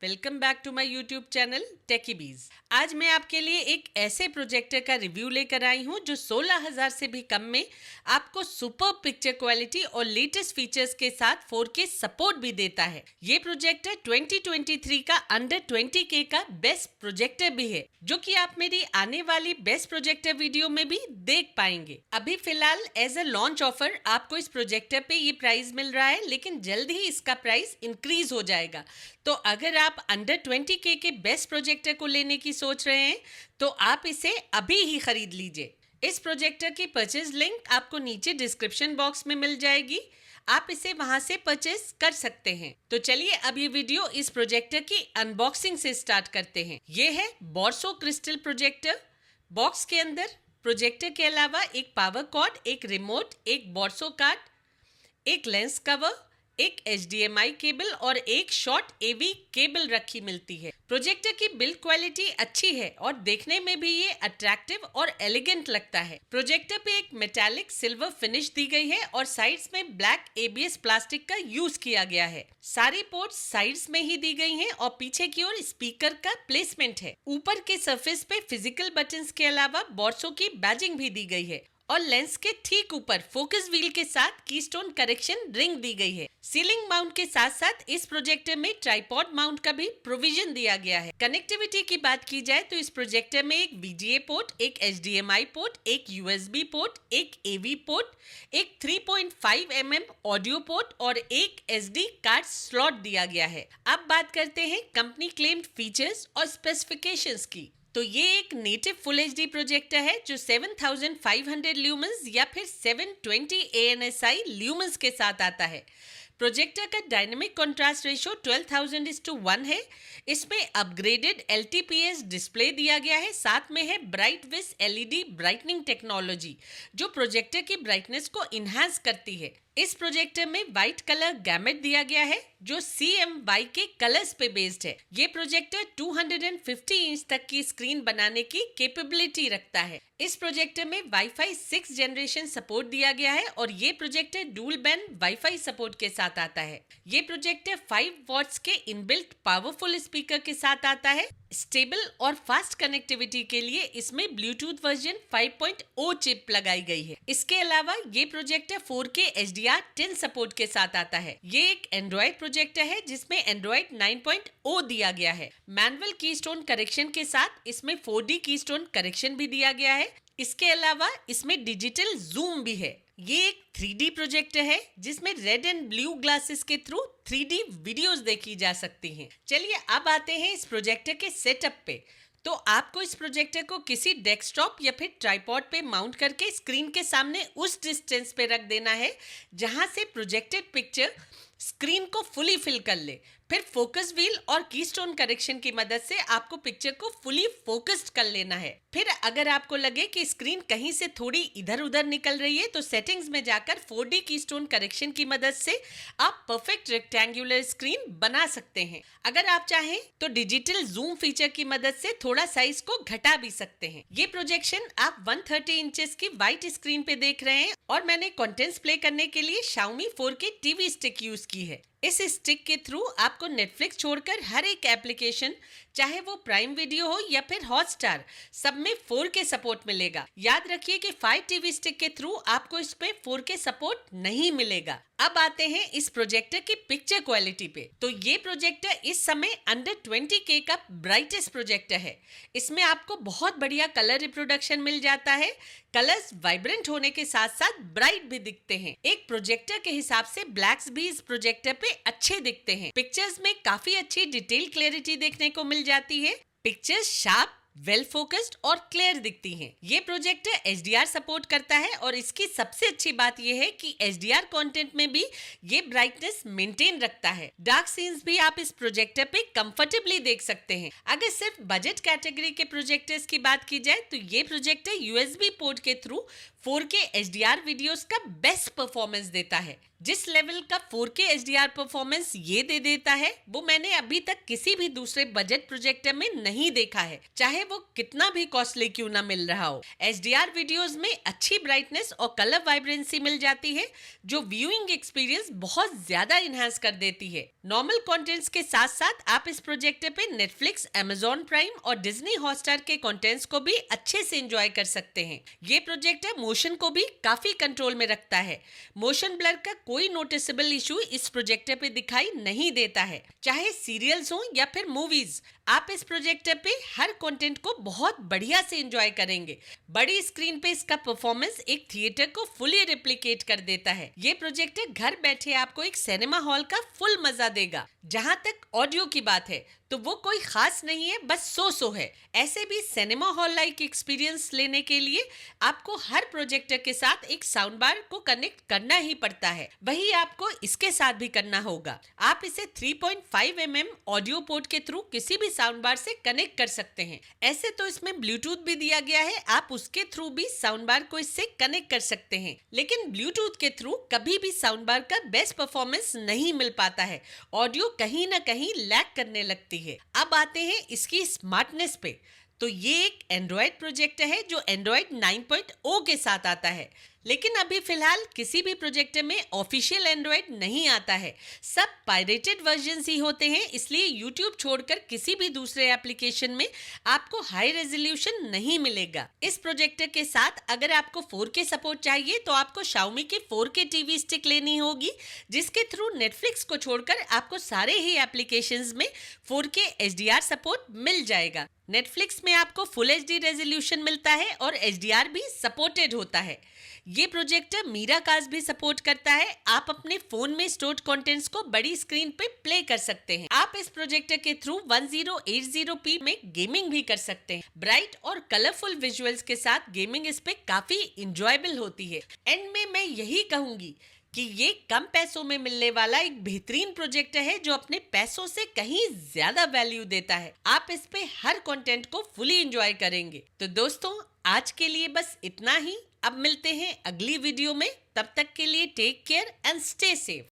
Welcome back to my YouTube channel Techybees. आज मैं आपके लिए एक ऐसे प्रोजेक्टर का रिव्यू लेकर आई हूं जो 16,000 से भी कम में आपको सुपर पिक्चर क्वालिटी और लेटेस्ट फीचर्स के साथ 4K सपोर्ट भी देता है। ये प्रोजेक्टर 2023 का अंडर 20K का बेस्ट प्रोजेक्टर भी है, जो कि आप मेरी आने वाली बेस्ट प्रोजेक्टर वीडियो में भी देख पाएंगे। अभी फिलहाल एज अ लॉन्च ऑफर आपको इस प्रोजेक्टर पे ये प्राइस मिल रहा है, लेकिन जल्द ही इसका प्राइस इंक्रीज हो जाएगा। तो अगर आप अंडर 20K के बेस्ट प्रोजेक्टर को लेने की सोच रहे हैं तो आप इसे अभी ही खरीद लीजिए। इस प्रोजेक्टर की परचेज लिंक आपको नीचे डिस्क्रिप्शन बॉक्स में मिल जाएगी, आप इसे वहां से परचेज कर सकते हैं। तो चलिए अब ये वीडियो इस प्रोजेक्टर की अनबॉक्सिंग से स्टार्ट करते हैं। ये है बोर्सो क्रिस्टल प्रोजेक्टर। बॉक्स के अंदर प्रोजेक्टर के अलावा एक पावर कॉर्ड, एक रिमोट, एक बोर्सो कार्ड, एक लेंस कवर, एक HDMI केबल और एक शॉर्ट AV केबल रखी मिलती है। प्रोजेक्टर की बिल्ड क्वालिटी अच्छी है और देखने में भी ये अट्रैक्टिव और एलिगेंट लगता है। प्रोजेक्टर पे एक मेटालिक सिल्वर फिनिश दी गई है और साइड्स में ब्लैक ABS प्लास्टिक का यूज किया गया है। सारी पोर्ट्स साइड्स में ही दी गई हैं और पीछे की ओर स्पीकर का प्लेसमेंट है। ऊपर के सरफेस पे फिजिकल बटन्स के अलावा बोर्सो की बैजिंग भी दी गई है और लेंस के ठीक ऊपर फोकस व्हील के साथ कीस्टोन करेक्शन रिंग दी गई है। सीलिंग माउंट के साथ साथ इस प्रोजेक्टर में ट्राइपॉड माउंट का भी प्रोविजन दिया गया है। कनेक्टिविटी की बात की जाए तो इस प्रोजेक्टर में एक VGA पोर्ट, एक HDMI पोर्ट, एक USB पोर्ट, एक AV पोर्ट, एक 3.5mm ऑडियो पोर्ट और एक SD कार्ड स्लॉट दिया गया है। अब बात करते हैं कंपनी क्लेम्ड फीचर्स और स्पेसिफिकेशंस की। तो ये एक नेटिव फुल HD प्रोजेक्टर है जो 7500 ल्यूमेंस या फिर 720 ANSI ल्यूमेंस के साथ आता है। प्रोजेक्टर का डायनेमिक कंट्रास्ट रेशियो 12,000:1 है। इसमें अपग्रेडेड LTPS डिस्प्ले दिया गया है, साथ में है bright wiz LED brightening technology जो प्रोजेक्टर की ब्राइटनेस को इन्हांस करती है। इस प्रोजेक्टर में व्हाइट कलर गैमेट दिया गया है जो CMY के कलर्स पे बेस्ड है। ये प्रोजेक्टर 250 इंच तक की स्क्रीन बनाने की कैपेबिलिटी रखता है। इस प्रोजेक्टर में Wi-Fi 6 जनरेशन सपोर्ट दिया गया है और ये projector dual band Wi-Fi support के साथ आता है। ये प्रोजेक्टर 5 वॉट्स के इनबिल्ट पावरफुल स्पीकर के साथ आता है। स्टेबल और फास्ट कनेक्टिविटी के लिए इसमें ब्लूटूथ वर्जन 5.0 चिप लगाई गई है। इसके अलावा ये प्रोजेक्टर 4K HDR10 सपोर्ट के साथ आता है। ये एक एंड्रॉइड प्रोजेक्टर है जिसमें एंड्रॉइड 9.0 दिया गया है। मैनुअल कीस्टोन करेक्शन के साथ इसमें 4D कीस्टोन करेक्शन भी दिया गया है। इसके अलावा इसमें डिजिटल जूम भी है। ये एक 3D प्रोजेक्टर है जिसमें रेड एंड ब्लू ग्लासेस के थ्रू 3D वीडियोस देखी जा सकती हैं। चलिए अब आते हैं इस प्रोजेक्टर के सेटअप पे। तो आपको इस प्रोजेक्टर को किसी डेस्कटॉप या फिर ट्राइपॉड पे माउंट करके स्क्रीन के सामने उस डिस्टेंस पे रख देना है जहां से प्रोजेक्टेड पिक्चर स्क्रीन को फुली फिल कर ले। फिर फोकस व्हील और कीस्टोन करेक्शन की मदद से आपको पिक्चर को फुली फोकस्ड कर लेना है। फिर अगर आपको लगे कि स्क्रीन कहीं से थोड़ी इधर उधर निकल रही है तो सेटिंग्स में जाकर 4D कीस्टोन करेक्शन की मदद से आप परफेक्ट रेक्टेंगुलर स्क्रीन बना सकते हैं। अगर आप चाहें तो डिजिटल जूम फीचर की मदद से थोड़ा साइज को घटा भी सकते हैं। ये प्रोजेक्शन आप 130 इंचेस की व्हाइट स्क्रीन पे देख रहे हैं और मैंने कंटेंट्स प्ले करने के लिए Xiaomi 4K TV stick use की है। इस स्टिक के थ्रू आपको नेटफ्लिक्स छोड़कर हर एक एप्लीकेशन, चाहे वो प्राइम वीडियो हो या फिर हॉटस्टार, सब में 4K सपोर्ट मिलेगा। याद रखिए कि 5 TV स्टिक के थ्रू आपको इस पे 4K सपोर्ट नहीं मिलेगा। अब आते हैं इस प्रोजेक्टर की पिक्चर क्वालिटी पे। तो ये प्रोजेक्टर इस समय अंडर 20K का ब्राइटेस्ट प्रोजेक्टर है। इसमें आपको बहुत बढ़िया कलर रिप्रोडक्शन मिल जाता है। कलर्स वाइब्रेंट होने के साथ साथ ब्राइट भी दिखते हैं। एक प्रोजेक्टर के हिसाब से ब्लैक्स भी इस प्रोजेक्टर पे अच्छे दिखते हैं। पिक्चर्स में काफी अच्छी डिटेल क्लैरिटी देखने को मिल जाती है। पिक्चर्स शार्प, वेल फोकस्ड और क्लियर दिखती हैं। ये प्रोजेक्टर HDR सपोर्ट करता है और इसकी सबसे अच्छी बात यह है कि HDR कंटेंट में भी ये ब्राइटनेस मेंटेन रखता है। डार्क सीन्स भी आप इस प्रोजेक्टर पे कंफर्टेबली देख सकते हैं। अगर सिर्फ बजट कैटेगरी के प्रोजेक्टर्स की बात की जाए तो ये प्रोजेक्टर USB पोर्ट के थ्रू 4K HDR वीडियोस का बेस्ट परफॉर्मेंस देता है। जिस लेवल का 4K HDR परफॉर्मेंस ये दे देता है वो मैंने अभी तक किसी भी दूसरे बजट प्रोजेक्टर में नहीं देखा है, चाहे वो कितना भी कॉस्टली क्यों ना मिल रहा हो। HDR वीडियोस में अच्छी ब्राइटनेस और कलर वाइब्रेंसी मिल जाती है जो व्यूइंग एक्सपीरियंस बहुत ज्यादा इनहांस कर देती है। नॉर्मल कंटेंट्स के साथ साथ आप इस प्रोजेक्टर पे नेटफ्लिक्स, Amazon प्राइम और डिज्नी हॉटस्टार के कंटेंट्स को भी अच्छे से एंजॉय कर सकते हैं। ये प्रोजेक्टर मोशन को भी काफी कंट्रोल में रखता है। मोशन ब्लर का कोई नोटिसेबल इशू इस प्रोजेक्टर पे दिखाई नहीं देता है। चाहे सीरियल्स हो या फिर मूवीज, आप इस प्रोजेक्टर पे हर कंटेंट को बहुत बढ़िया से एंजॉय करेंगे। बड़ी स्क्रीन पे इसका परफॉर्मेंस एक थिएटर को फुली रिप्लिकेट कर देता है। ये प्रोजेक्टर घर बैठे आपको एक सिनेमा हॉल का फुल मजा देगा। जहां तक ऑडियो की बात है तो वो कोई खास नहीं है, बस सो है। ऐसे भी सिनेमा हॉल लाइक एक्सपीरियंस लेने के लिए आपको हर प्रोजेक्टर के साथ एक साउंड बार को कनेक्ट करना ही पड़ता है, वही आपको इसके साथ भी करना होगा। आप इसे 3.5 mm ऑडियो पोर्ट के थ्रू किसी भी साउंड बार से कनेक्ट कर सकते हैं। ऐसे तो इसमें ब्लूटूथ भी दिया गया है, आप उसके थ्रू भी साउंड बार को इससे कनेक्ट कर सकते हैं। लेकिन ब्लूटूथ के थ्रू कभी भी साउंड बार का बेस्ट परफॉर्मेंस नहीं मिल पाता है, ऑडियो कहीं ना कहीं लैग करने लगती है। अब आते हैं इसकी स्मार्टनेस पे। तो ये एक एंड्रॉयड प्रोजेक्टर है जो एंड्रॉयड 9.0 के साथ आता है, लेकिन अभी फिलहाल किसी भी प्रोजेक्टर में ऑफिशियल एंड्रॉयड नहीं आता है। सब पायरेटेड वर्जन्स ही होते हैं, इसलिए यूट्यूब छोड़कर किसी भी दूसरे एप्लीकेशन में आपको हाई रेजोल्यूशन नहीं मिलेगा। इस प्रोजेक्टर के साथ अगर आपको 4K सपोर्ट चाहिए तो आपको Xiaomi के 4K टीवी स्टिक लेनी होगी, जिसके थ्रू नेटफ्लिक्स को छोड़कर आपको सारे ही एप्लीकेशंस में 4K HDR सपोर्ट मिल जाएगा। नेटफ्लिक्स में आपको फुल HD रेजोल्यूशन मिलता है और HDR भी सपोर्टेड होता है। ये प्रोजेक्टर मीराकास्ट भी सपोर्ट करता है। आप अपने फोन में स्टोर्ड कंटेंट्स को बड़ी स्क्रीन पे प्ले कर सकते हैं। आप इस प्रोजेक्टर के थ्रू 1080p में गेमिंग भी कर सकते हैं। ब्राइट और कलरफुल विजुअल्स के साथ गेमिंग इस पे काफी इंजॉयबल होती है। एंड में मैं यही कहूंगी कि ये कम पैसों में मिलने वाला एक बेहतरीन प्रोजेक्टर है जो अपने पैसों से कहीं ज्यादा वैल्यू देता है। आप इस पे हर कंटेंट को फुली एंजॉय करेंगे। तो दोस्तों आज के लिए बस इतना ही। अब मिलते हैं अगली वीडियो में, तब तक के लिए take care and stay safe.